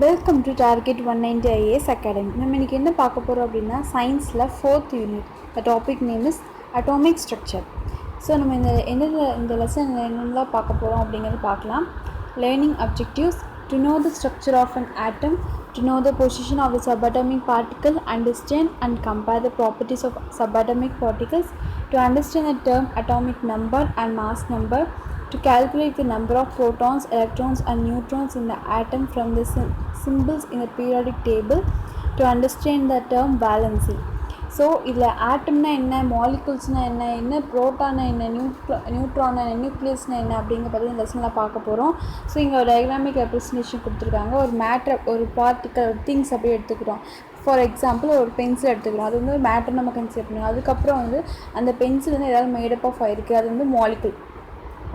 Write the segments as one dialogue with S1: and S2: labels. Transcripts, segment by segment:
S1: Welcome to target 190 IAS academy. நம்ம இன்றைக்கி என்ன பார்க்க போகிறோம் அப்படின்னா சயின்ஸில் 4th unit. The topic name is atomic structure. So நம்ம இந்த லெசன் என்னென்னலாம் பார்க்க போகிறோம் அப்படிங்கிறது பார்க்கலாம். Learning objectives: to know the structure of an atom, to know the position of the subatomic particle, understand and compare the properties of subatomic particles, to understand the term atomic number and mass number, to calculate the number of protons, electrons and neutrons in the atom from the symbols in the periodic table, to understand the term valency. So இதில் ஆட்டம்னா என்ன, மாலிகுல்ஸ்னால் என்ன ப்ரோட்டானா என்ன, நியூட்ரானா என்ன, நியூக்ளியஸ்னா என்ன அப்படிங்கிற பற்றி இந்த லெசனில் பார்க்க போகிறோம். ஸோ இங்கே ஒரு டயக்ராமிக் ரெப்ரசன்டேஷன் கொடுத்துருக்காங்க. ஒரு மேட்டர், ஒரு பார்ட்டிக்கல், ஒரு திங்ஸ் அப்படியே எடுத்துக்கிறோம். ஃபார் எக்ஸாம்பிள் ஒரு பென்சில் எடுத்துக்கிறோம். அது வந்து ஒரு மேட்டர் நம்ம கன்சிடர் பண்ணுவோம். அதுக்கப்புறம் வந்து அந்த பென்சில் வந்து ஏதாவது மேடப் ஆஃப் ஆகிருக்கு, அது வந்து மாலிகுல்.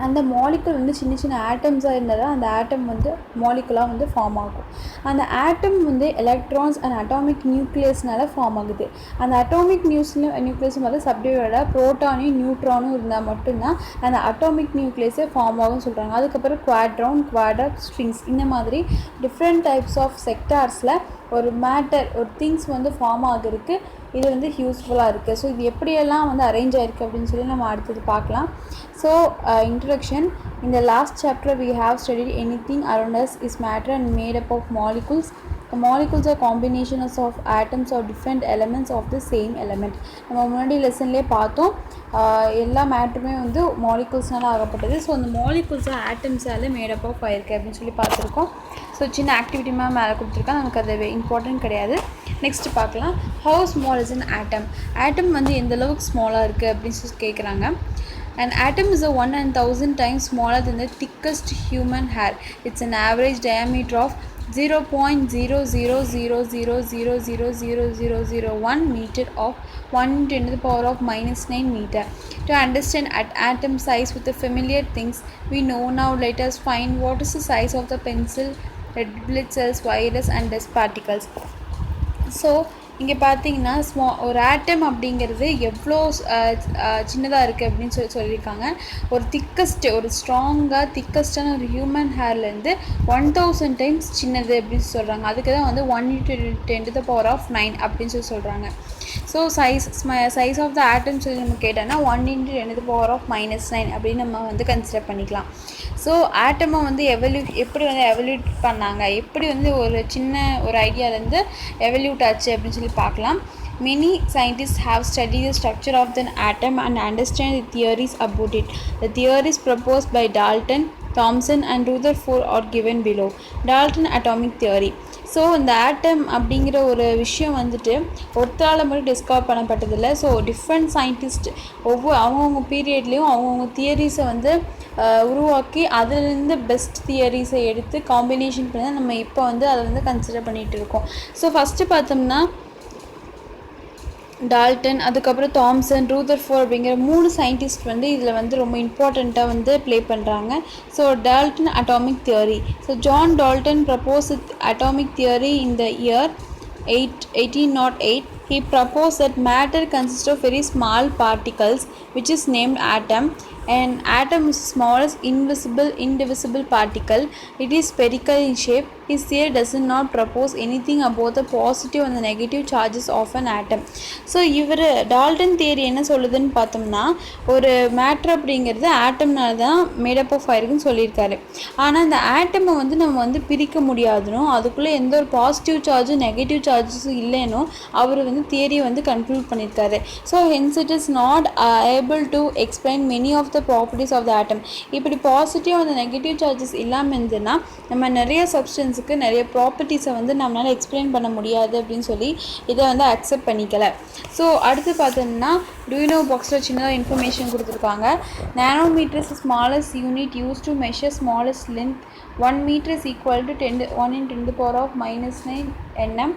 S1: அந்த மாலிகுல் வந்து சின்ன சின்ன ஆட்டம்ஸாக இருந்தால் தான் அந்த ஆட்டம் வந்து மாலிகுலாக வந்து ஃபார்ம் ஆகும். அந்த ஆட்டம் வந்து எலக்ட்ரான்ஸ் அண்ட் அட்டாமிக் நியூக்ளியஸ்னால ஃபார்ம் ஆகுது. அந்த அட்டாமிக் நியூக்ளியஸ் வந்து சப்டிவைடாக ப்ரோட்டானையும் நியூட்ரானும் இருந்தால் மட்டும்தான் அந்த அட்டாமிக் நியூக்ளியஸே ஃபார்ம் ஆகும்னு சொல்கிறாங்க. அதுக்கப்புறம் குவாட்ரான், குவாட்ரப், ஸ்ட்ரிங்ஸ், இந்த மாதிரி டிஃப்ரெண்ட் டைப்ஸ் ஆஃப் செக்டார்ஸில் ஒரு மேட்டர், ஒரு திங்ஸ் வந்து ஃபார்ம் ஆகிருக்கு. இது வந்து யூஸ்ஃபுல்லாக இருக்குது. ஸோ இது எப்படியெல்லாம் வந்து அரேஞ்ச் ஆகிருக்கு அப்படின்னு சொல்லி நம்ம அடுத்தது பார்க்கலாம். So introduction. In the last chapter we have studied anything around us is matter and made up of molecules. The molecules are combinations of atoms or different elements of the same element. நம்ம முன்னாடி லெசன்லேயே பார்த்தோம், எல்லா மேட்டருமே வந்து மாலிகுல்ஸ்னால ஆகப்பட்டது. So அந்த மாலிகுல்ஸை ஆட்டம்ஸால் made up of ஆயிருக்கு அப்படின்னு சொல்லி பார்த்துருக்கோம். ஸோ சின்ன ஆக்டிவிட்டி மேலே கொடுத்துருக்கேன், நமக்கு அது இம்பார்ட்டன்ட் கிடையாது. நெக்ஸ்ட் பார்க்கலாம். How small is an atom. Atom வந்து எந்த அளவுக்கு ஸ்மாலாக இருக்குது அப்படின்னு சொல்லி கேட்குறாங்க. An atom is 1,000 times smaller than the thickest human hair. It's an average diameter of 0.00000000001 meter of 1 × 10⁻⁹ meter. To understand atom size with the familiar things we know now, let us find what is the size of the pencil, red blood cells, virus and dust particles. So இங்கே பார்த்தீங்கன்னா ஒரு ஆட்டம் அப்படிங்கிறது எவ்வளோ சின்னதாக இருக்குது அப்படின்னு சொல்லியிருக்காங்க. ஒரு திக்கஸ்ட்டு, ஒரு ஸ்ட்ராங்காக திக்கஸ்டான ஒரு ஹியூமன் ஹேர்லேருந்து 1000 டைம்ஸ் சின்னது அப்படின்னு சொல்கிறாங்க. அதுக்கு தான் வந்து 1 × 10⁻⁹ அப்படின்னு சொல்கிறாங்க. ஸோ சைஸ் ஆஃப் த ஆட்டம் சொல்லி நம்ம கேட்டோன்னா 1 × 10⁻⁻9 அப்படின்னு நம்ம வந்து கன்சிடர் பண்ணிக்கலாம். ஸோ ஆட்டமை வந்து எப்படி வந்து எவல்யூட் பண்ணாங்க, எப்படி வந்து ஒரு சின்ன ஒரு ஐடியாவிலேருந்து எவல்யூட் ஆச்சு அப்படின்னு சொல்லி பார்க்கலாம். Many scientists have studied the structure of the atom and understand the theories about it. The theories proposed by Dalton, Thomson and Rutherford are given below. Dalton atomic theory. So இந்த ஆட்டம் அப்படிங்கிற ஒரு விஷயம் வந்துட்டு ஒருத்தால் மட்டும் டிஸ்கவர் பண்ணப்பட்டதில்லை. ஸோ டிஃப்ரெண்ட் சயின்டிஸ்ட் அவங்கவுங்க பீரியட்லேயும் அவங்கவுங்க தியரிஸை வந்து உருவாக்கி அதிலிருந்து பெஸ்ட் தியரிஸை எடுத்து காம்பினேஷன் பண்ணி தான் நம்ம இப்போ வந்து அதை வந்து கன்சிடர் பண்ணிகிட்டு இருக்கோம். ஸோ ஃபஸ்ட்டு பார்த்தோம்னா டால்டன், அதுக்கப்புறம் தாம்சன், ரூதர்ஃபோர்ட் அப்படிங்கிற 3 சயின்டிஸ்ட் வந்து இதில் வந்து ரொம்ப இம்பார்ட்டண்ட்டாக வந்து ப்ளே பண்ணுறாங்க. So Dalton atomic theory. So John Dalton proposed atomic theory in the year 1808. He proposed that matter consists of very small particles which is named atom. An atom is the smallest indivisible particle. It is spherical in shape. His theory does not propose anything about the positive and the negative charges of an atom. So இவர் Dalton theory என்ன சொல்லுதுன்னு பார்த்தோம்னா, ஒரு matter அப்படிங்கிறது ஆட்டம்னால தான் made up of ஆயிருக்குன்னு சொல்லியிருக்காரு. ஆனால் அந்த ஆட்டமை வந்து நம்ம வந்து பிரிக்க முடியாதுனும், அதுக்குள்ளே எந்த ஒரு பாசிட்டிவ் சார்ஜும் நெகட்டிவ் சார்ஜஸும் இல்லைனும் அவர் வந்து தியரியை வந்து கன்க்ளூட் பண்ணியிருக்காரு. So hence it is not able to explain many of the properties of the atom. இப்படி பாசிட்டிவ் அந்த நெகட்டிவ் சார்ஜஸ் இல்லாமல் இருந்ததுன்னா நம்ம நிறைய சப்ஸ்டன்ஸுக்கு நிறைய ப்ராப்பர்ட்டிஸை வந்து நம்மளால் எக்ஸ்பிளைன் பண்ண முடியாது அப்படின்னு சொல்லி இதை வந்து அக்செப்ட் பண்ணிக்கலை. ஸோ அடுத்து பார்த்தோம்னா டூயினோ பாக்ஸில் சின்னதாக இன்ஃபர்மேஷன் கொடுத்துருக்காங்க. Nanometre is smallest unit use to measure smallest length. 1 meter is equal to 1 × 10⁻⁹ nm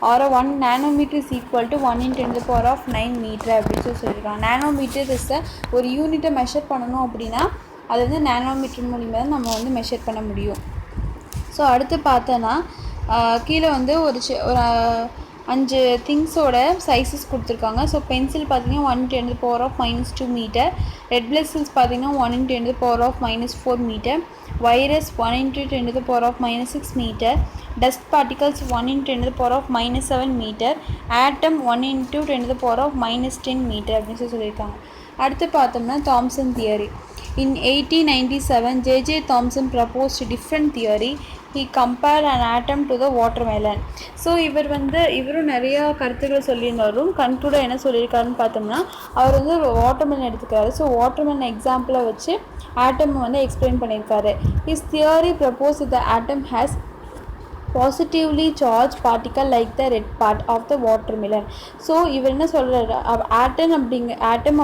S1: or 1 nanometer is equal to 1 × 10⁻⁹ meter அப்படின்னு சொல்லியிருக்காங்க. நேனோமீட்டர் இஸ் ஒரு யூனிட்டை மெஷர் பண்ணணும் அப்படின்னா அது வந்து நேனோமீட்டர் மூலிமா தான் நம்ம வந்து மெஷர் பண்ண முடியும். ஸோ அடுத்து பார்த்தோன்னா கீழே வந்து ஒரு 5 திங்ஸோட சைஸஸ் கொடுத்துருக்காங்க. ஸோ பென்சில் பார்த்தீங்கன்னா 1×10⁻² மீட்டர், ரெட் பிளட் செல்ஸ் பார்த்தீங்கன்னா 1×10⁻4 metre, virus 1×10⁻6 metre, dust particles 1×10⁻7 metre, atom 1×10⁻10 metre அப்படின்னு சொல்லியிருக்காங்க. அடுத்து பார்த்தோம்னா Thomson theory. In 1897, J.J. Thomson proposed a different theory. He compared an atom to the watermelon. So இவரும் நிறையா கருத்துக்கள் சொல்லியிருந்தாலும் கன்க்ளூடாக என்ன சொல்லியிருக்காருன்னு பார்த்தோம்னா, அவர் வந்து ஒரு வாட்டர்மெலன் எடுத்துக்கிறாரு. ஸோ வாட்டர்மெலன் எக்ஸாம்பிளை வச்சு ஆட்டம் வந்து எக்ஸ்பிளைன் பண்ணியிருக்காரு. His theory proposed that the atom has positively charged particle like the red part of the watermelon. So இவர் என்ன சொல்கிறாரு, ஆட்டம்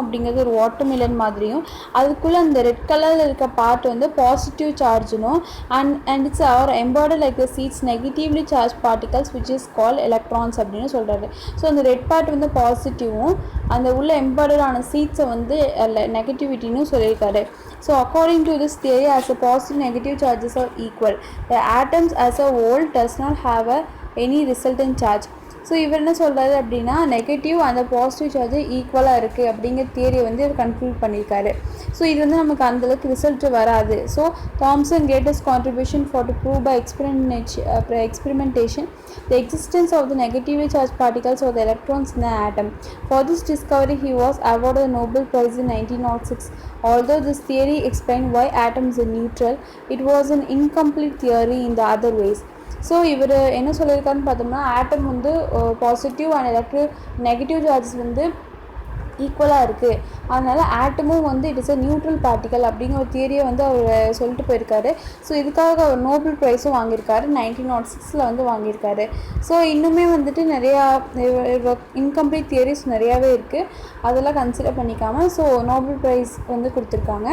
S1: அப்படிங்கிறது ஒரு வாட்டர்மெலன் மாதிரியும் அதுக்குள்ளே அந்த ரெட் கலரில் இருக்க பார்ட் வந்து பாசிட்டிவ் சார்ஜுனும் and its are embedded like the sheets negatively charge particles which is call electrons அப்படின்னு சொல்கிறாரு. ஸோ அந்த ரெட் பார்ட் வந்து பாசிட்டிவும் அந்த உள்ள எம்பார்டரான சீட்ஸை வந்து நெகட்டிவிட்டின்னு சொல்லியிருக்காரு. So according to this theory, as a positive negative charges are equal, the atoms as a whole does not have any resultant charge. So இவர் என்ன சொல்கிறாரு அப்படின்னா, நெகட்டிவ் அந்த பாசிட்டிவ் சார்ஜ் ஈக்குவலாக இருக்குது அப்படிங்கிற தியரியை வந்து இவர் கன்க்ளூட் பண்ணியிருக்காரு. ஸோ இது வந்து நமக்கு அந்தளவுக்கு ரிசல்ட் வராது. So Thomson greatest contribution for to prove by experimentation the existence of the negatively charged particles or the electrons in the atom. For this discovery he was awarded the Nobel Prize in 1906. Although this theory explained why atoms are neutral, it was an incomplete theory in the other ways. So இவர் என்ன சொல்லியிருக்காருன்னு பார்த்தோம்னா, ஆட்டம் வந்து positive and negative charges வந்து ஈக்குவலாக இருக்குது, அதனால் ஆட்டமும் வந்து it is a neutral particle அப்படிங்கிற ஒரு தியரியை வந்து அவர் சொல்லிட்டு போயிருக்காரு. ஸோ இதுக்காக அவர் நோபல் ப்ரைஸும் வாங்கியிருக்காரு, 1906 வந்து வாங்கியிருக்காரு. ஸோ இன்னுமே வந்துட்டு நிறையா இன்கம்ப்ளீட் தியரிஸ் நிறையாவே இருக்குது, அதெல்லாம் கன்சிடர் பண்ணிக்காமல் ஸோ நோபல் ப்ரைஸ் வந்து கொடுத்துருக்காங்க.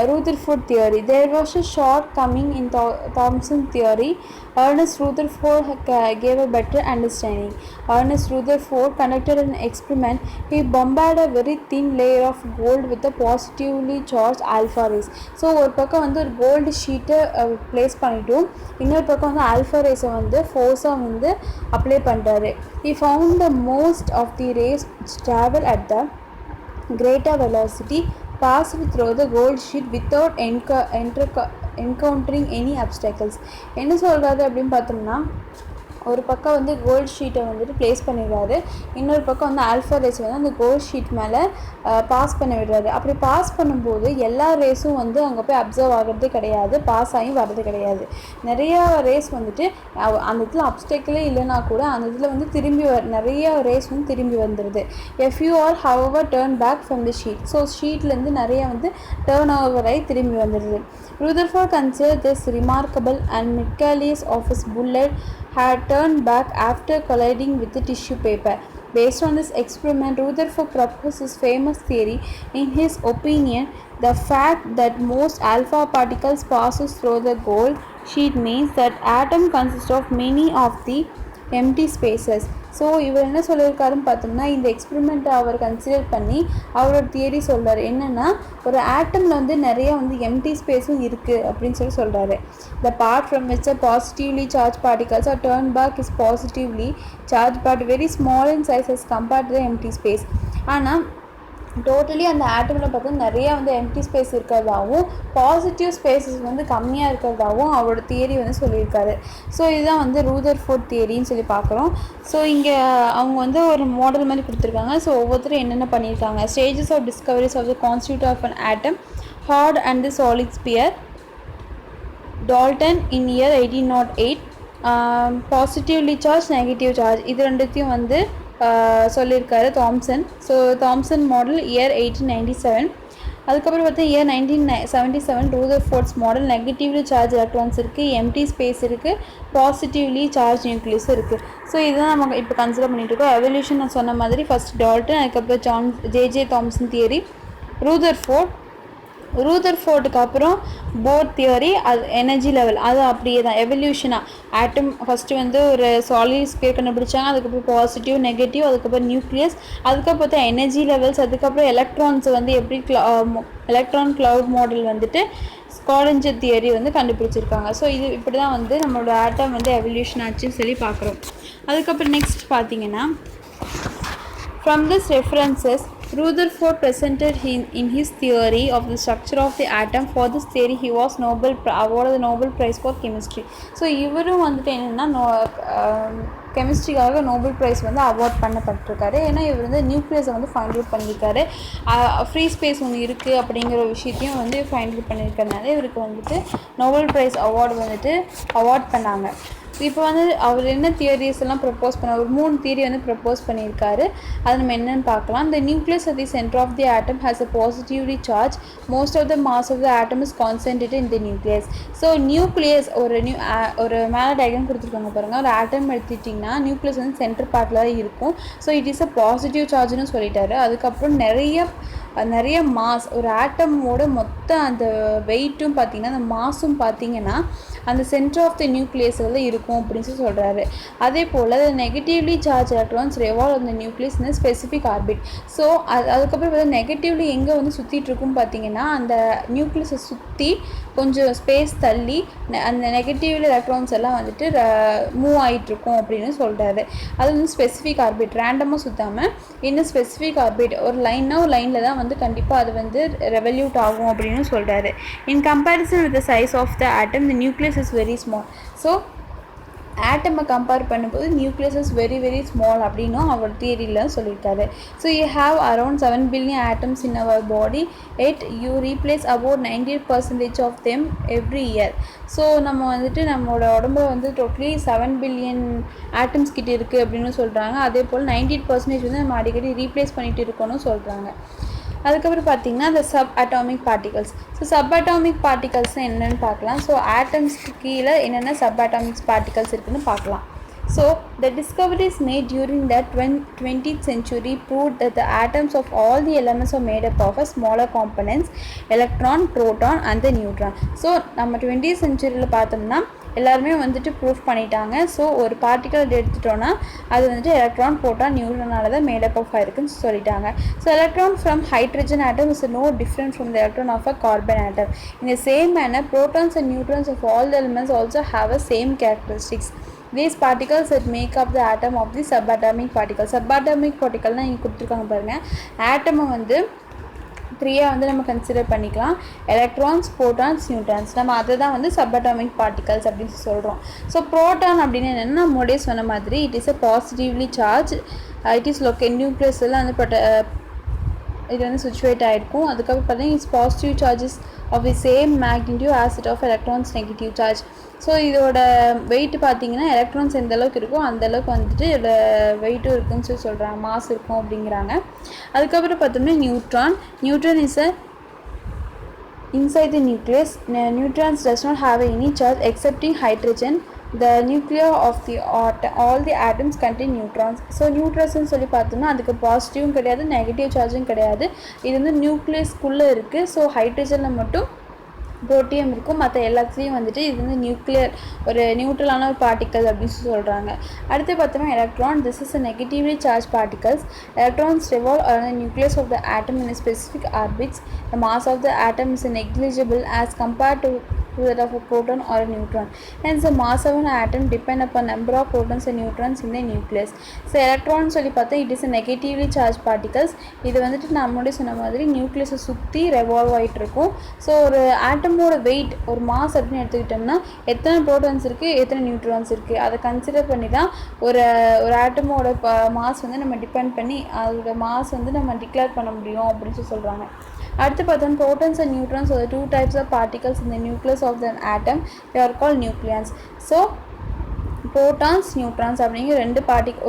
S1: Rutherford theory. There was a shortcoming in Thomson theory. Ernest Rutherford gave a better understanding. Ernest Rutherford conducted an experiment. He bombarded a very thin layer of gold with a positively charged alpha rays. So ஒரு பக்கம் வந்து ஒரு gold ஷீட்டை place பண்ணிவிட்டும் இன்னொரு பக்கம் வந்து alpha ரேஸை வந்து ஃபோர்ஸாக வந்து அப்ளை பண்ணுறாரு. He found the most of the rays which travel at the greater velocity passed through the gold sheet without encountering any obstacles. என்ன சொல்கிறாரு அப்படின்னு பார்த்தோம்னா, ஒரு பக்கம் வந்து கோல்ட் ஷீட்டை வந்துட்டு ப்ளேஸ் பண்ணிடுறாரு, இன்னொரு பக்கம் வந்து ஆல்ஃபா ரேஸ் வந்து அந்த கோல்ட் ஷீட் மேலே பாஸ் பண்ணி விடுறாரு. அப்படி பாஸ் பண்ணும்போது எல்லா ரேஸும் வந்து அங்கே போய் அப்சர்வ் ஆகிறது கிடையாது, பாஸ் ஆகி வர்றது கிடையாது. நிறையா ரேஸ் வந்துட்டு அந்த இதில் அப்டேக்கிளே இல்லைனா கூட அந்த இதில் வந்து நிறைய ரேஸ் வந்து திரும்பி வந்துடுது. A few are however turned back from the sheet. So ஷீட்லேருந்து நிறைய வந்து டேர்ன் ஓவர் ஆகி திரும்பி வந்துடுது. Rutherford considered this remarkable and Michaelis of his bullet had turned back after colliding with the tissue paper. Based on this experiment, Rutherford proposed his famous theory. In his opinion, the fact that most alpha particles passes through the gold sheet means that atom consists of many of the empty spaces. So இவர் என்ன சொல்லியிருக்காருன்னு பார்த்தோம்னா, இந்த எக்ஸ்பெரிமெண்ட்டை அவர் consider பண்ணி அவரோட theory சொல்கிறார். என்னென்னா, ஒரு ஆட்டமில் வந்து நிறைய வந்து எம்டி ஸ்பேஸும் இருக்குது அப்படின்னு சொல்கிறாரு. The part from which the positively charged particles are turned back is positively charged but very small in size as compared to the empty space. ஆனால் டோட்டலி அந்த ஆட்டமில் பார்த்தா நிறையா வந்து எம்டி ஸ்பேஸ் இருக்கிறதாகவும் பாசிட்டிவ் ஸ்பேஸஸ் வந்து கம்மியாக இருக்கிறதாகவும் அவரோட தியரி வந்து சொல்லியிருக்காரு. ஸோ இதுதான் வந்து ரூதர்ஃபோர்ட் தியரின்னு சொல்லி பார்க்குறோம். ஸோ இங்கே அவங்க வந்து ஒரு மாடல் மாதிரி கொடுத்துருக்காங்க. ஸோ ஒவ்வொருத்தரும் என்னென்ன பண்ணியிருக்காங்க. Stages of discoveries of the constitute of an atom, hard and the solid sphere, Dalton in year 1808, positively charge negative charge, இது ரெண்டுத்தையும் வந்து சொல்லியிருக்காரு தாம்சன். So Thomson model year 1897. அதுக்கப்புறம் பார்த்தா year 1977 Rutherford's model negatively charge electrons இருக்குது, empty space இருக்குது, positively charge nucleus இருக்குது. ஸோ இதுதான் நம்ம இப்போ கன்சிடர் பண்ணிகிட்டு இருக்கோம். எவல்யூஷன் நான் சொன்ன மாதிரி ஃபஸ்ட் டால்டன், அதுக்கப்புறம் ஜே தாம்சன் தியரி, ரூதர்ஃபோர்ட், ரூதர்ஃபோர்டுக்கு அப்புறம் போர் தியரி, அது எனர்ஜி லெவல் அது அப்படியே தான் எவல்யூஷனாக. ஆட்டம் ஃபஸ்ட்டு வந்து ஒரு சாலிட் ஸ்பியர் கண்டுபிடிச்சாங்க, அதுக்கப்புறம் பாசிட்டிவ் நெகட்டிவ், அதுக்கப்புறம் நியூக்ளியஸ், அதுக்கப்புறம் பார்த்தா எனர்ஜி லெவல்ஸ், அதுக்கப்புறம் எலக்ட்ரான்ஸ் வந்து எப்படி எலக்ட்ரான் க்ளவுட் மாடல் வந்துட்டு ஸ்காலஞ்சர் தியரி வந்து கண்டுபிடிச்சிருக்காங்க. ஸோ இது இப்படி தான் வந்து நம்மளோட ஆட்டம் வந்து எவல்யூஷன் ஆச்சுன்னு சொல்லி பார்க்குறோம். அதுக்கப்புறம் நெக்ஸ்ட் பார்த்தீங்கன்னா, from this references, Rutherford presented in his theory of the structure of the atom. For this theory, he was awarded the Nobel Prize for Chemistry. So இவரும் வந்துட்டு என்னென்னா கெமிஸ்ட்ரிக்காக நோபல் ப்ரைஸ் வந்து அவார்ட் பண்ணப்பட்டிருக்காரு. ஏன்னா இவர் வந்து நியூக்ளியஸை வந்து ஃபைண்ட் அவுட் பண்ணியிருக்காரு. Free space ஒன்று இருக்குது அப்படிங்கிற விஷயத்தையும் வந்து ஃபைண்ட் அவுட் பண்ணியிருக்கனால இவருக்கு வந்துட்டு நோபல் ப்ரைஸ் அவார்டு வந்துட்டு அவார்ட் பண்ணாங்க. இப்போ வந்து அவர் என்ன தியரிஸ் எல்லாம் ப்ரப்போஸ் பண்ண ஒரு 3 தியரி வந்து ப்ரப்போஸ் பண்ணியிருக்காரு. அது நம்ம என்னென்னு பார்க்கலாம். The nucleus at the center of the atom has a positively charged. Most of the mass of the atom is concentrated in the nucleus. So nucleus ஒரு மேலே டயக்ராம் கொடுத்துருக்காங்க பாருங்கள். ஒரு ஆட்டம் எடுத்துட்டிங்கன்னா நியூக்ளியஸ் வந்து சென்டர் பார்ட்டில் தான் இருக்கும். So it is a positive சார்ஜ்னு சொல்லிட்டாரு. அதுக்கப்புறம் நிறைய மாஸ், ஒரு ஆட்டமோட மொத்த அந்த வெயிட்டும் பார்த்திங்கன்னா அந்த மாஸும் பார்த்திங்கன்னா அந்த சென்டர் ஆஃப் த நியூக்ளியஸில் இருக்கும் அப்படின்னு சொல்லி சொல்கிறாரு. அதே போல் நெகட்டிவ்லி சார்ஜ் எலக்ட்ரான்ஸ் ரெவால்வ் அந்த நியூக்ளியஸ் இந்த ஸ்பெசிஃபிக் ஆர்பிட். ஸோ அதுக்கப்புறம் பார்த்தா நெகட்டிவ்லி எங்கே வந்து சுற்றிட்டு இருக்குன்னு பார்த்தீங்கன்னா அந்த நியூக்ளியஸை சுற்றி கொஞ்சம் ஸ்பேஸ் தள்ளி அந்த நெகட்டிவ்லி எலக்ட்ரான்ஸ் எல்லாம் வந்துட்டு மூவ் ஆகிட்டுருக்கும் அப்படின்னு சொல்கிறாரு. அது வந்து ஸ்பெசிஃபிக் ஆர்பிட், ரேண்டமாக சுற்றாமல் இன்னும் ஸ்பெசிஃபிக் ஆர்பிட் ஒரு லைனில் தான் வந்து கண்டிப்பாக அது வந்து ரெவல்யூட் ஆகும் அப்படின்னு சொல்கிறாரு. In comparison with the size of the atom the nucleus is very small. So ஆட்டமை கம்பேர் பண்ணும்போது nucleus is very very small அப்படின்னும் அவர் தியரியில் சொல்லியிருக்காரு. So you have around 7 billion atoms in our body, yet you replace about 98% of them every year. So நம்ம வந்துட்டு நம்மளோட உடம்புல வந்து டோட்டலி 7 billion ஆட்டம்ஸ் கிட்ட இருக்குது அப்படின்னு சொல்கிறாங்க. அதே போல் 98% வந்து நம்ம அடிக்கடி ரீப்ளேஸ் பண்ணிகிட்டு இருக்கோன்னு சொல்கிறாங்க. அதுக்கப்புறம் பார்த்திங்கன்னா இந்த subatomic particles. So subatomic பார்ட்டிகல்ஸ்னால் என்னென்னு பார்க்கலாம். ஸோ ஆட்டம்ஸ்க்கு கீழே என்னென்ன சப் அட்டாமிக் பார்ட்டிகல்ஸ் இருக்குதுன்னு பார்க்கலாம். So the discoveries made during the 20th century proved that the atoms of all the elements are made up of a smaller components, electron, proton and the neutron. So நம்ம 20th centuryல பார்த்தோம்னா எல்லாருமே வந்துட்டு proof பண்ணிட்டாங்க. So ஒரு particle எடுத்துட்டோன்னா அது வந்துட்டு electron, proton, நியூட்ரானால தான் made up of ஆயிருக்குன்னு சொல்லிட்டாங்க. So electron from hydrogen atom is no different from the electron of a carbon atom. In the same manner, protons and neutrons of all the elements also have a same characteristics. These particles that make up the atom of the subatomic particle. Subatomic particle இங்கே கொடுத்துருக்காங்க பாருங்கள். ஆட்டமை வந்து 3 வந்து நம்ம consider பண்ணிக்கலாம். Electrons, protons, neutrons. நம்ம அதை தான் வந்து சப்அட்டாமிக் பார்ட்டிகல்ஸ் அப்படின்னு சொல்கிறோம். ஸோ ப்ரோட்டான் அப்படின்னு என்னென்னா நம்ம முன்னாடியே சொன்ன மாதிரி it is a positively charge, it is nucleus எல்லாம் வந்து இது வந்து சுச்சுவேட் ஆகிருக்கும். அதுக்கப்புறம் பார்த்தீங்கன்னா it's positive charges of the same magnitude as it of electrons negative charge. So இதோட வெயிட் பார்த்திங்கன்னா எலக்ட்ரான்ஸ் எந்த அளவுக்கு இருக்கோ அந்தளவுக்கு வந்துட்டு இதோட வெயிட்டும் இருக்குன்னு சொல்லி சொல்கிறாங்க, மாஸ் இருக்கும் அப்படிங்கிறாங்க. அதுக்கப்புறம் பார்த்தோம்னா neutron is a inside the nucleus. Neutrons does not have any charge excepting hydrogen. The nuclei of the all the atoms contain neutrons. So நியூட்ரன்ஸ்ன்னு சொல்லி பார்த்தோம்னா அதுக்கு பாசிட்டிவும் கிடையாது, நெகட்டிவ் சார்ஜும் கிடையாது. இது வந்து நியூக்ளியஸ்குள்ளே இருக்குது. ஸோ ஹைட்ரஜனில் மட்டும் புரோட்டியம் இருக்கும், மற்ற எல்லாத்துலேயும் வந்துட்டு இது வந்து ஒரு நியூட்ரலான ஒரு பார்ட்டிக்கல் அப்படின்னு சொல்கிறாங்க. அடுத்து பார்த்தோம்னா electron. This is a negatively charge particles. Electrons revolve around the nucleus of the atom in a specific orbits. The mass of the atom is negligible as compared to that of a proton or a neutron. Hence the mass of an atom depend upon number of protons and neutrons in the nucleus. So electron சொல்லி பார்த்தா it is a negatively charged particles. இது வந்துட்டு நான் முன்னாடி சொன்ன மாதிரி நியூக்ளியஸை சுற்றி revolve ஆகிட்டு இருக்கும். ஸோ ஒரு ஆட்டமோட வெயிட் ஒரு மாஸ் அப்படின்னு எடுத்துக்கிட்டோம்னா எத்தனை ப்ரோட்டான்ஸ் இருக்குது, எத்தனை நியூட்ரான்ஸ் இருக்குது, அதை கன்சிடர் பண்ணி தான் ஒரு ஆட்டமோட மாஸ் வந்து நம்ம டிபெண்ட் பண்ணி அதோட மாஸ் வந்து நம்ம டிக்ளேர் பண்ண முடியும் அப்படின்னு சொல்கிறாங்க. அடுத்து பார்த்தோம் protons and neutrons are the 2 types of particles in the nucleus of the atom. They are called nucleons. So protons neutrons அப்படிங்கிற ரெண்டு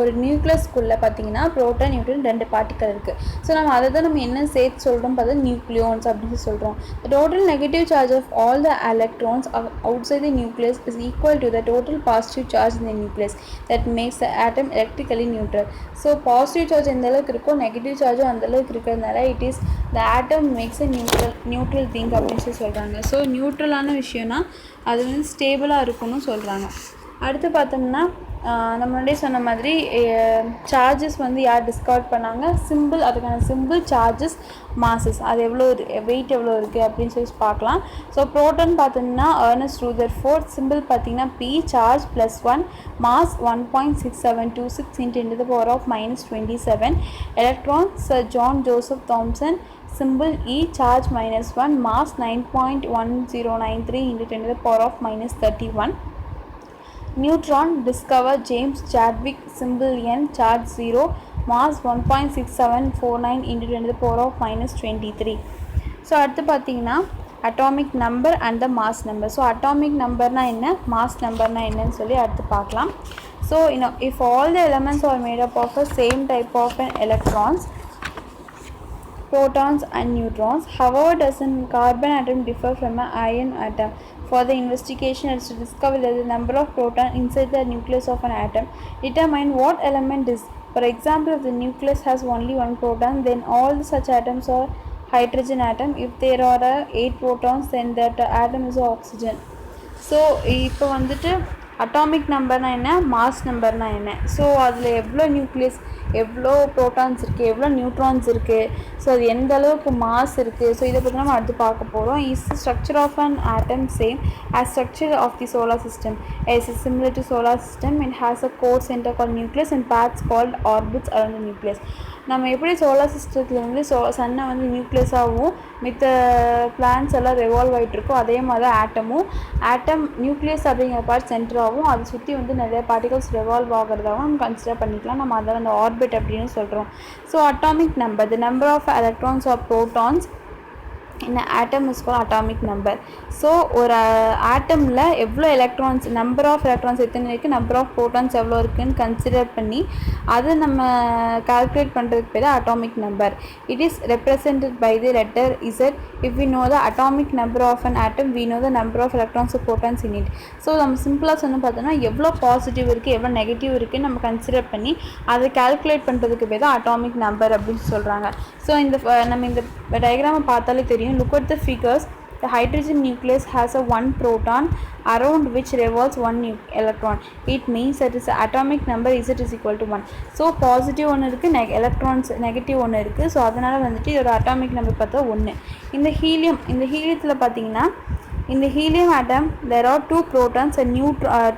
S1: ஒரு நியூக்ளியஸ்க்குள்ளே பார்த்தீங்கன்னா ப்ரோட்டான் நியூட்ரன் ரெண்டு பார்ட்டிக்கல் இருக்குது. ஸோ நம்ம அதை தான் நம்ம என்ன சேர்த்து சொல்கிறோம் பார்த்தா நியூக்ளியோன்ஸ் அப்படின்னு சொல்கிறோம். The total negative charge of all the electrons outside the nucleus is equal to the total positive charge in the nucleus. That makes the atom electrically neutral. So positive charge எந்த அளவுக்கு இருக்கோ நெகட்டிவ் சார்ஜும் அந்த அளவுக்கு இருக்கிறதுனால it is the atom makes a neutral thing அப்படின்னு சொல்கிறாங்க. So நியூட்ரலான விஷயம்னா அது வந்து ஸ்டேபிளாக இருக்குன்னு சொல்கிறாங்க. அடுத்து பார்த்தோம்னா நம்ம முன்னாடியே சொன்ன மாதிரி சார்ஜஸ் வந்து யார் டிஸ்கவர் பண்ணாங்க, சிம்பிள், அதுக்கான சிம்பிள் சார்ஜஸ் மாசஸ், அது எவ்வளோ வெயிட் எவ்வளோ இருக்குது அப்படின்னு சொல்லி பார்க்கலாம். ஸோ ப்ரோட்டான் பார்த்தோம்னா எர்னஸ்ட் ரூதர்ஃபோர்ட், சிம்பிள் பார்த்தீங்கன்னா P, charge +1, mass 1.6726 × 10⁻⁻27. Electron sir John Joseph Thomson, symbol E, charge -1, mass 9.1093 × 10⁻31. Neutron discover James Chadwick, symbol N, charge 0, mass 1.6749 × 10⁻23. So அடுத்து பார்த்தீங்கன்னா atomic number and the mass number. So atomic நம்பர்னால் என்ன, mass நம்பர்னால் என்னன்னு சொல்லி அடுத்து பார்க்கலாம். So if all the elements are made up of a same type of an electrons, protons and neutrons, however does a carbon atom differ from an iron atom? For the investigation is to discover the number of protons inside the nucleus of an atom. Determine what element is. For example, if the nucleus has only one proton, then all such atoms are hydrogen atom. If there are 8 protons, then that atom is oxygen. So இப்போ வந்துட்டு atomic நம்பர்னா என்ன, mass நம்பர்னா என்ன, so அதில் எவ்வளோ nucleus, எவ்வளோ protons இருக்குது, எவ்வளோ neutrons இருக்குது, ஸோ அது எந்த அளவுக்கு மாஸ் இருக்குது, ஸோ இதை பற்றி நம்ம அடுத்து பார்க்க போகிறோம். Is structure of an atom same as structure of the solar system. It is similar to solar system. It has a core center called nucleus and paths called orbits around the nucleus. நம்ம எப்படி solar சிஸ்டத்தில் வந்து சன்னை வந்து நியூக்ளியஸாகவும் மித்த plans எல்லாம் revolve ஆகிட்டுருக்கோ அதே மாதிரி ஆட்டம் nucleus அப்படிங்கிற பார்ட் சென்டராகவும் அதை சுற்றி வந்து நிறைய பார்ட்டிகல்ஸ் ரெவால்வ் ஆகிறதாகவும் நம்ம கன்சிடர் பண்ணிக்கலாம். நம்ம அதை வந்து ஆர்பிட் அப்படின்னு சொல்கிறோம். So atomic number, the number of electrons or protons in an atom is called atomic number. So ஒரு ஆட்டமில் எவ்வளோ எலக்ட்ரான்ஸ், நம்பர் ஆஃப் எலக்ட்ரான்ஸ் எத்தனை இருக்குது, நம்பர் ஆஃப் ப்ரோட்டான்ஸ் எவ்வளோ இருக்குதுன்னு கன்சிடர் பண்ணி அதை நம்ம கால்குலேட் பண்ணுறதுக்கு பேர் atomic number. It is represented by the letter Z. If we know the atomic number of an atom we know the number of electrons protons in it. So நம்ம சிம்பிளாக சொன்ன பார்த்தோம்னா எவ்வளோ பாசிட்டிவ் இருக்குது எவ்வளோ நெகட்டிவ் இருக்குதுன்னு நம்ம கன்சிடர் பண்ணி அதை கால்குலேட் பண்ணுறதுக்கு பேர் தான் அட்டாமிக் நம்பர் அப்படின்னு சொல்கிறாங்க. ஸோ நம்ம இந்த டயக்ராமை பார்த்தாலே தெரியும். Look at the figures. The hydrogen nucleus has a one proton around which revolves one electron. It means that its atomic number Z is equal to 1. So positive ஒன்று இருக்குது, electrons negative ஒன்று இருக்குது. So அதனால் வந்துட்டு இதோட atomic number பார்த்தா 1. இந்த ஹீலியத்தில் பார்த்தீங்கன்னா in the helium atom there are 2 protons and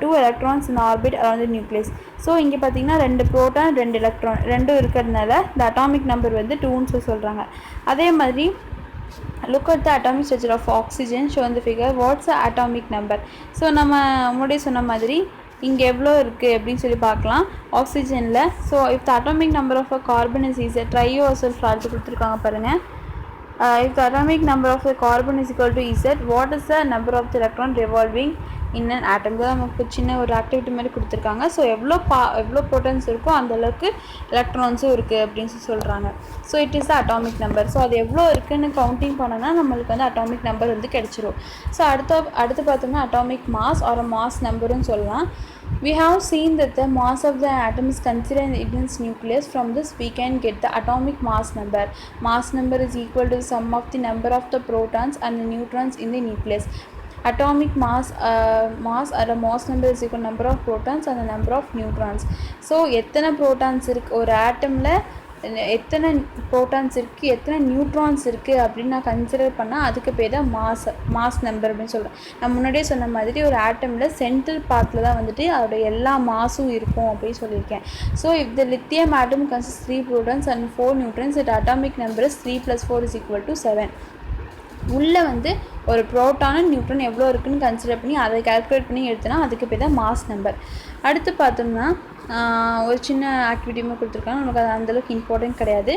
S1: 2 electrons in orbit around the nucleus. So இங்கே பார்த்தீங்கன்னா 2 ப்ரோட்டான் 2 எலக்ட்ரான் ரெண்டும் இருக்கிறதுனால the atomic number வந்து 2ன்னு சொல்கிறாங்க. அதே மாதிரி look at the atomic structure of oxygen shown in the figure. What's the atomic number? So நம்ம முன்னாடி சொன்ன மாதிரி இங்கே எவ்வளோ இருக்குது அப்படின்னு சொல்லி பார்க்கலாம் ஆக்சிஜனில். So if the atomic number of a carbon is Z, try yourself அடுத்து கொடுத்துருக்காங்க பாருங்கள். If the atomic number of the carbon is equal to Z, what is the number of the electron revolving in an atom? நமக்கு சின்ன ஒரு activity மாதிரி கொடுத்துருக்காங்க. So எவ்வளோ protons இருக்கோ அந்தளவுக்கு எலக்ட்ரான்ஸும் இருக்குது அப்படின்னு சொல்கிறாங்க. So it is the atomic number. So அது எவ்வளோ இருக்குதுன்னு கவுண்டிங் பண்ணோன்னா நம்மளுக்கு வந்து அட்டாமிக் நம்பர் வந்து கிடச்சிரும். ஸோ அடுத்து பார்த்தோம்னா அட்டாமிக் மாஸ் ஆர் மாஸ் நம்பருன்னு சொல்லலாம். We have seen that the mass of the atom is considered in its nucleus. From this we can get the atomic mass number. Mass number is equal to the sum of the number of the protons and the neutrons in the nucleus. Atomic mass or a mass number is equal to number of protons and the number of neutrons. So எத்தனை protons இருக்குது ஒரு ஆட்டமில், எத்தனை protons இருக்குது எத்தனை neutrons இருக்குது அப்படின்னு நான் consider பண்ணால் அதுக்கு பேர் தான் மாஸ் நம்பர் அப்படின்னு சொல்கிறேன். நான் முன்னாடியே சொன்ன மாதிரி ஒரு ஆட்டமில் சென்ட்ரல் பார்ட்டில் தான் வந்துட்டு அதோட எல்லா மாஸும் இருக்கும் அப்படின்னு சொல்லியிருக்கேன். So if the lithium atom consist 3 protons and 4 neutrons, its atomic number is 3 + 4 is equal to 7. உள்ளே வந்து ஒரு ப்ரோட்டானும் நியூட்ரான் எவ்வளோ இருக்குதுன்னு கன்சிடர் பண்ணி அதை கால்குலேட் பண்ணி எடுத்தோன்னா அதுக்கு பேர் தான் மாஸ் நம்பர். அடுத்து பார்த்தோம்னா ஒரு சின்ன ஆக்டிவிட்டியுமே கொடுத்துருக்காங்க. நமக்கு அது அந்தளவுக்கு இம்பார்ட்டன்ட் கிடையாது.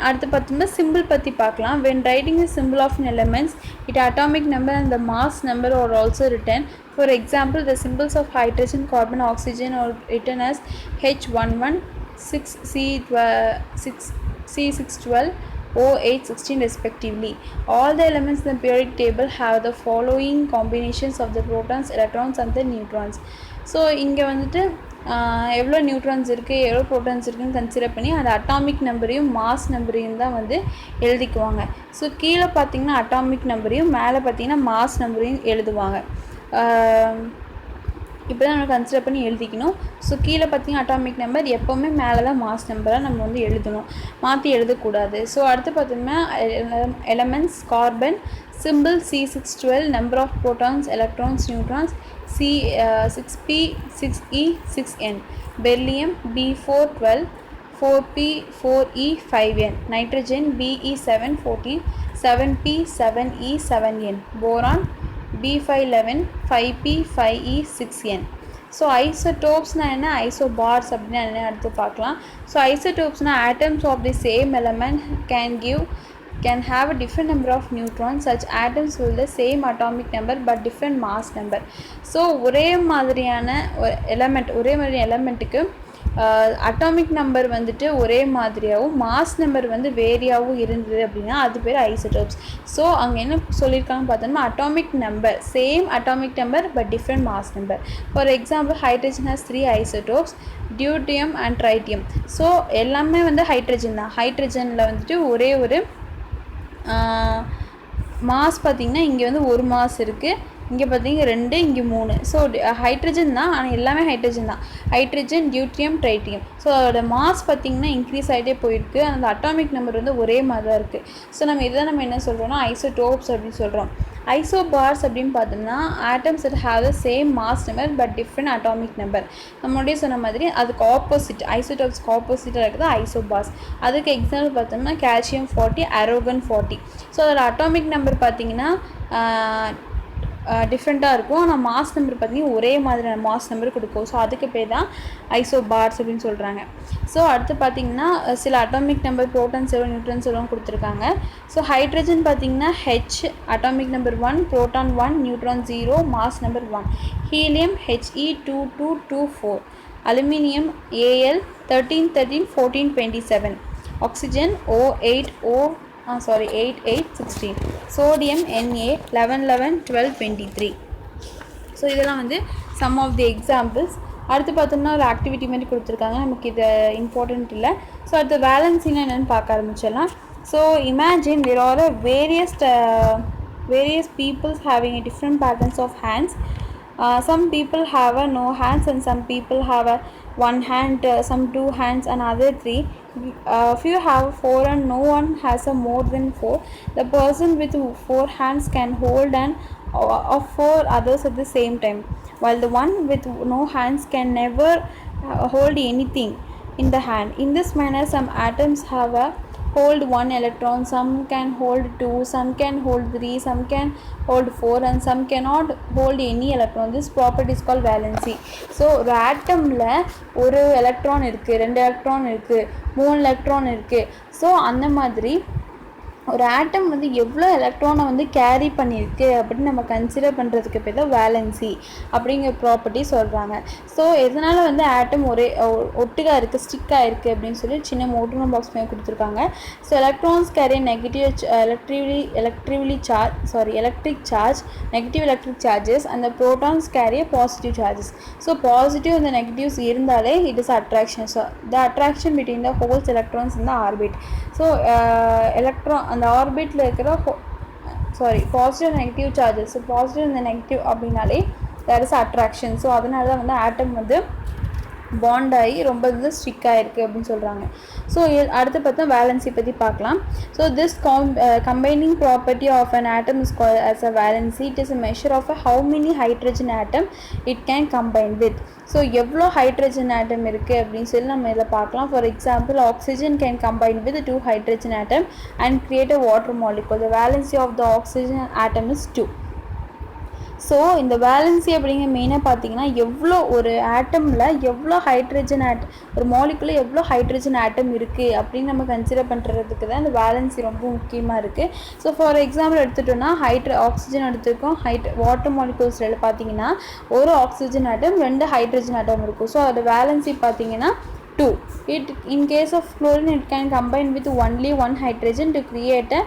S1: அடுத்து பார்த்தோம்னா சிம்பிள் பற்றி பார்க்கலாம். when writing the symbol of an elements, its atomic number and the mass number are also written. For example, the symbols of hydrogen, carbon, oxygen are written as H11, 6C612, O816 respectively. All the elements in the periodic table have the following combinations of the protons, electrons and the neutrons. So இங்கே வந்துட்டு எவ்வளோ neutrons இருக்குது, எவ்வளோ protons இருக்குதுன்னு consider பண்ணி அந்த atomic நம்பரையும் mass நம்பரையும் தான் வந்து எழுதிக்குவாங்க. ஸோ கீழே பார்த்திங்கன்னா அட்டாமிக் நம்பரையும், மேலே பார்த்திங்கன்னா மாஸ் நம்பரையும் எழுதுவாங்க. இப்படி தான் நம்ம கன்சிடர் பண்ணி எழுதிக்கணும். ஸோ கீழே பார்த்திங்கன்னா அட்டாமிக் நம்பர், எப்போவுமே மேலே தான் மாஸ் நம்பராக நம்ம வந்து எழுதணும், மாற்றி எழுதக்கூடாது. ஸோ அடுத்து பார்த்திங்கன்னா elements, carbon symbol C612, number of protons, electrons, neutrons, C6p, 6e, 6n. Beryllium B412, 4p, 4e, 5n. Nitrogen Be7, 14, 7p, 7e, 7n. Boron B511, 5p, 5e, 6n. So ஐசோடோப்ஸ்னால் என்ன, ஐசோபார்ஸ் அப்படின்னா என்ன அடுத்து பார்க்கலாம். ஸோ ஐசோடோப்ஸ்னால் atoms of the same element can have a different number of neutrons. Such atoms will the same atomic number but different mass number. So ஒரே மாதிரியான எலமெண்ட்டுக்கு atomic number வந்துட்டு ஒரே மாதிரியாகவும் மாஸ் நம்பர் வந்து வேரியாகவும் இருந்தது அப்படின்னா அது பேர் ஐசோடோப்ஸ். ஸோ அங்கே என்ன சொல்லியிருக்காங்க பார்த்தோம்னா atomic number same atomic number but different mass number. For example hydrogen has 3 isotopes, deuterium and tritium. So எல்லாமே வந்து ஹைட்ரஜன் தான். ஹைட்ரஜனில் வந்துட்டு ஒரே ஒரு மாஸ் பார்த்திங்கன்னா இங்கே வந்து ஒரு மாஸ் இருக்குது, இங்கே பார்த்தீங்கன்னா 2, இங்கே 3. ஸோ ஹைட்ரஜன் தான், ஆனால் எல்லாமே ஹைட்ரஜன் தான். ஹைட்ரஜன், டியூட்டியம், ட்ரைட்டியம். ஸோ அதோட மாஸ் பார்த்திங்கன்னா இன்க்ரீஸ் ஆகிட்டே போயிருக்கு. அந்த அட்டாமிக் நம்பர் வந்து ஒரே மாதிரி தான் இருக்குது. ஸோ நம்ம இதை நம்ம என்ன சொல்கிறோம்னா ஐசோடோப்ஸ் அப்படின்னு சொல்கிறோம். ஐசோபார்ஸ் அப்படின்னு பார்த்தோம்னா atoms that have the same mass number but different atomic number. நம்மளுடைய சொன்ன மாதிரி அதுக்கு ஆப்போசிட், ஐசோடோப்ஸ்க்கு ஆப்போசிட்டாக இருக்குது ஐசோபார்ஸ். அதுக்கு எக்ஸாம்பிள் பார்த்தோம்னா கால்சியம் 40, அரகன் 40. ஸோ அதோட அட்டாமிக் நம்பர் பார்த்திங்கன்னா டிஃப்ரெண்ட்டாக இருக்கும், ஆனால் மாஸ் நம்பர் பார்த்திங்கன்னா ஒரே மாதிரியான மாஸ் நம்பர் கொடுக்கும். ஸோ அதுக்கு பேர் தான் ஐசோபார்ஸ் அப்படின்னு சொல்கிறாங்க. ஸோ அடுத்து பார்த்திங்கன்னா சில அட்டாமிக் நம்பர் ப்ரோட்டான்ஸ் எவ்வளோ, நியூட்ரன்ஸ் எவ்வளோ கொடுத்துருக்காங்க. ஸோ ஹைட்ரஜன் பார்த்திங்கன்னா H atomic number 1, proton 1, neutron 0, mass number 1. Helium He2224, aluminium Al 1313, 1427, oxygen O8816, sodium Na 1111, 1223. So இதெல்லாம் வந்து சம் ஆஃப் தி எக்ஸாம்பிள்ஸ். அடுத்து பார்த்தோம்னா ஒரு ஆக்டிவிட்டி மாதிரி கொடுத்துருக்காங்க, நமக்கு இது இம்பார்ட்டண்ட் இல்லை. ஸோ அடுத்து வேலன்ஸினா என்னென்னு பார்க்க ஆரம்பிச்சிடலாம். So imagine there are various peoples having a different patterns of hands. Some people have no hands and some people have one hand, some 2 hands and other 3. Few have 4 and no one has more than 4. The person with 4 hands can hold of 4 others at the same time, while the one with no hands can never hold anything in the hand. In this manner, some atoms have hold 1 electron, some can hold 2, some can hold 3, some can hold 4 and some cannot hold any electron. This property is called valency. So ஒரு ஆட்டமில் ஒரு electron இருக்குது, 2 electron இருக்குது, 3 electron இருக்குது. So அந்த மாதிரி ஒரு ஆட்டம் வந்து எவ்வளோ எலக்ட்ரானை வந்து கேரி பண்ணியிருக்கு அப்படின்னு நம்ம கன்சிடர் பண்ணுறதுக்கு பேர் தான் வேலன்சி அப்படிங்கிற ப்ராப்பர்ட்டி சொல்கிறாங்க. ஸோ எதனால் வந்து ஆட்டம் ஒரே ஒட்டுக்காக இருக்குது, ஸ்டிக்காக இருக்குது அப்படின்னு சொல்லி சின்ன மோட்டர் பாக்ஸ் மாதிரி கொடுத்துருக்காங்க. So electrons carry electric charge, negative electric charges, அந்த protons carry positive charges. So positive அந்த நெகட்டிவ்ஸ் இருந்தாலே it is attraction. So the attraction between the holds electrons இந்த ஆர்பிட். ஸோ எலக்ட்ரான் அந்த ஆர்பிட்டில் இருக்கிற positive negative charges, so positive இந்த negative அப்படின்னாலே there is attraction. So அதனால தான் வந்து ஆட்டம் வந்து பாண்ட் ஆகி ரொம்ப இது ஸ்ட்ரிக்காக இருக்குது அப்படின்னு சொல்கிறாங்க. ஸோ அடுத்து பார்த்தா வேலன்சி பற்றி பார்க்கலாம். So this combining property of an atom is called as a valency. It is a measure of how many hydrogen atom it can combine with. So எவ்வளோ ஹைட்ரஜன் ஆட்டம் இருக்குது அப்படின்னு சொல்லி நம்ம இதில் பார்க்கலாம். For example oxygen can combine with 2 hydrogen atom and create a water molecule. The valency of the oxygen atom is 2. So இந்த valency அப்படிங்கிற மெயினாக பார்த்தீங்கன்னா எவ்வளோ ஒரு ஆட்டமில் எவ்வளோ ஹைட்ரஜன் ஒரு மாலிகுலில் எவ்வளோ ஹைட்ரஜன் ஆட்டம் இருக்குது அப்படின்னு நம்ம கன்சிடர் பண்ணுறதுக்கு தான் இந்த வேலன்சி ரொம்ப முக்கியமாக இருக்குது. ஸோ ஃபார் எக்ஸாம்பிள் எடுத்துட்டோம்னா ஆக்சிஜன் எடுத்துருக்கோம். வாட்டர் மாலிகுல்ஸில் பார்த்தீங்கன்னா ஒரு ஆக்சிஜன் ஆட்டம் 2 ஹைட்ரஜன் ஆட்டம் இருக்கும். ஸோ அதோட வேலன்சி பார்த்தீங்கன்னா 2. In case of chlorine, it can combine with only one hydrogen to create a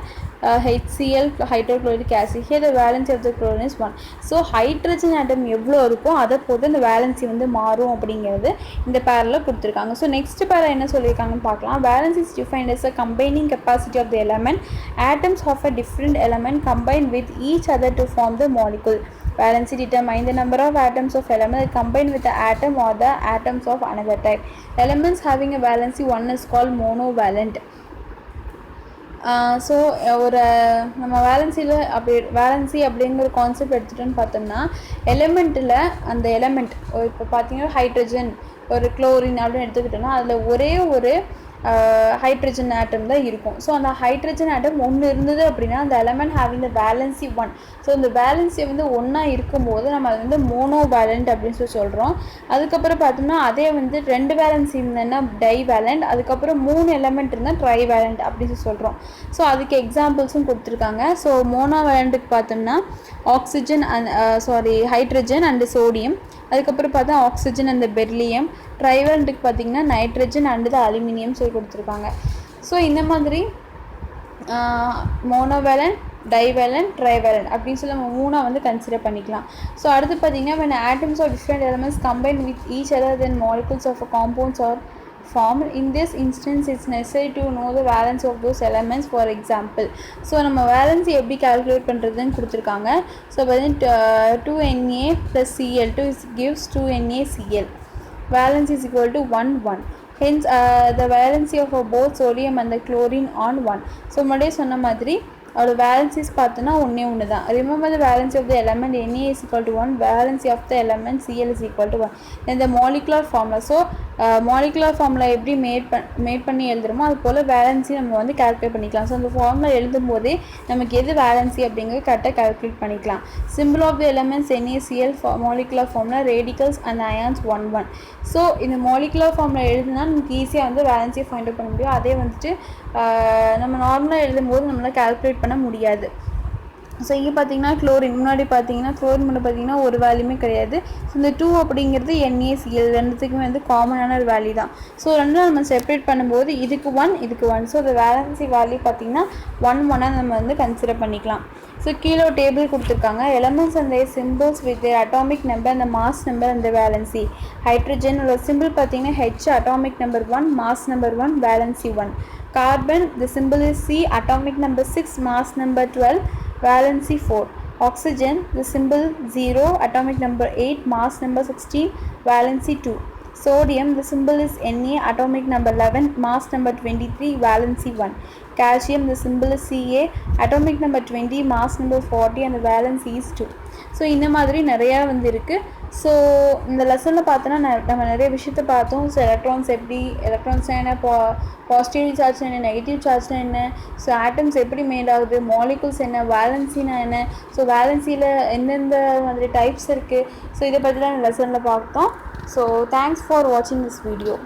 S1: HCl hydrochloric acid. Here the valency of the chlorine is 1. So hydrogen atom எவ்வளோ இருக்கும் அதை பொறுத்து இந்த valency வந்து மாறும் அப்படிங்கிறது இந்த பேரில் கொடுத்துருக்காங்க. ஸோ நெக்ஸ்ட் பேரில் என்ன சொல்லியிருக்காங்கன்னு பார்க்கலாம். Valency is defined as a combining capacity of the element. Atoms of a different element combine with each other to form the molecule. Valency determines the number of atoms of element that combine with the atom or the atoms of another type. Elements having a valency 1 is called monovalent. So ஒரு நம்ம valency அப்படிங்கிற concept எடுத்துகிட்டோன்னு பார்த்தோம்னா எலிமெண்ட்டில் அந்த element இப்போ பார்த்தீங்கன்னா hydrogen ஒரு chlorine அப்படின்னு எடுத்துக்கிட்டோம்னா அதில் ஒரே ஒரு ஹைட்ரஜன் ஆட்டம் தான் இருக்கும். ஸோ அந்த ஹைட்ரஜன் ஆட்டம் ஒன்று இருந்தது அப்படின்னா அந்த element having the valency 1. So இந்த வேலன்சி வந்து ஒன்றா இருக்கும்போது நம்ம அது வந்து மோனோ வேலண்ட் அப்படின்னு சொல்கிறோம். அதுக்கப்புறம் பார்த்தோம்னா அதே வந்து 2 வேலன்சி இருந்ததுன்னா டை வேலண்ட், அதுக்கப்புறம் 3 எலமெண்ட் இருந்தால் ட்ரை வேலண்ட் அப்படின்னு சொல்கிறோம். ஸோ அதுக்கு எக்ஸாம்பிள்ஸும் கொடுத்துருக்காங்க. ஸோ மோனோ வேலண்ட்டுக்கு பார்த்தோம்னா ஆக்சிஜன் ஹைட்ரஜன் அண்டு சோடியம், அதுக்கப்புறம் பார்த்தா ஆக்சிஜன் அண்ட் பெர்லியம். ட்ரைவேலண்ட்டுக்கு பார்த்தீங்கன்னா நைட்ரஜன் அண்டு த அலுமினியம் சொல்லி கொடுத்துருக்காங்க. ஸோ இந்த மாதிரி மோனோவேலண்ட், டைவேலண்ட், ட்ரைவேலண்ட் அப்படின்னு சொல்லி நம்ம 3 வந்து கன்சிடர் பண்ணிக்கலாம். ஸோ அடுத்து பார்த்தீங்கன்னா when atoms of different elements combine with each other then molecules of a compounds are formed. In this instance it's necessary to know the valence of those elements. For example, so நம்ம valency எப்படி calculate பண்ணுறதுன்னு கொடுத்துருக்காங்க. So பார்த்தீங்கன்னா 2Na plus Cl2 gives 2NaCl. Valence is equal to 1 1. Hence the valency of both sodium and the chlorine on 1. So முன்னாடியே சொன்ன மாதிரி அதோட valencies பார்த்தோன்னா ஒன்று தான். Remember the valency of the element Na is equal to 1, valency of the element Cl is equal to 1. இந்த molecular formula, so molecular formula எப்படி மேட் பண்ணி எழுதுறோமோ அது போல் வேலன்சி நம்ம வந்து கால்குலேட் பண்ணிக்கலாம். ஸோ அந்த ஃபார்முலா எழுதும் போதே நமக்கு எது வேலன்சி அப்படிங்கிறது கரெக்டாக கால்குலேட் பண்ணிக்கலாம். Simple of the elements NaCl molecular formula radicals and ions 1 1. So இந்த மாலிகுலர் ஃபார்முலா எழுதுனா நமக்கு ஈஸியாக வந்து வேலன்சியை ஃபைண்ட் அவுட் பண்ண முடியும். அதே வந்துட்டு நம்ம நார்மலாக எழுதும்போது நம்மளால் கால்குலேட் பண்ண முடியாது. ஸோ இங்கே பார்த்தீங்கன்னா குளோரின் முன்னாடி பார்த்தீங்கன்னா ஒரு வேல்யூமே கிடையாது. ஸோ இந்த 2 அப்படிங்கிறது NaCl ரெண்டுத்துக்குமே வந்து காமனான ஒரு வேல்யூ தான். ஸோ ரெண்டும் நம்ம செப்பரேட் பண்ணும்போது இதுக்கு 1. ஸோ இந்த வேலன்சி வேல்யூ பார்த்தீங்கன்னா 1 1 நம்ம வந்து கன்சிடர் பண்ணிக்கலாம். ஸோ கீழே டேபிள் கொடுத்துருக்காங்க. எலமெண்ட்ஸ் அந்த சிம்பிள்ஸ் வித் அட்டாமிக் நம்பர் அந்த மாஸ் நம்பர் அந்த வேலன்சி. ஹைட்ரஜனோட சிம்பிள் பார்த்தீங்கன்னா H, atomic number 1, mass number 1, valency 1. Carbon, the symbol is C, atomic number 6, mass number 12, valency 4. Oxygen, the symbol 0, atomic number 8, mass number 16, valency 2. Sodium, the symbol is Na, atomic number 11, mass number 23, valency 1. Calcium, the symbol is Ca, atomic number 20, mass number 40 and the valency is 2. So இந்த மாதிரி நிறையா வந்து இருக்குது. So இந்த லெசனில் பார்த்தோன்னா நம்ம நிறைய விஷயத்த பார்த்தோம். ஸோ எலக்ட்ரான்ஸ் என்ன, பாசிட்டிவ் சார்ஜ் என்ன, நெகட்டிவ் சார்ஜ்னா என்ன, ஸோ ஆட்டம்ஸ் எப்படி மேட் ஆகுது, மாலிகுல்ஸ் என்ன, வேலன்சினா என்ன, ஸோ வேலன்சியில் எந்தெந்த மாதிரி டைப்ஸ் இருக்குது, ஸோ இதை பற்றிலாம் லெசனில் பார்த்தோம். ஸோ தேங்க்ஸ் ஃபார் வாட்சிங் திஸ் வீடியோ.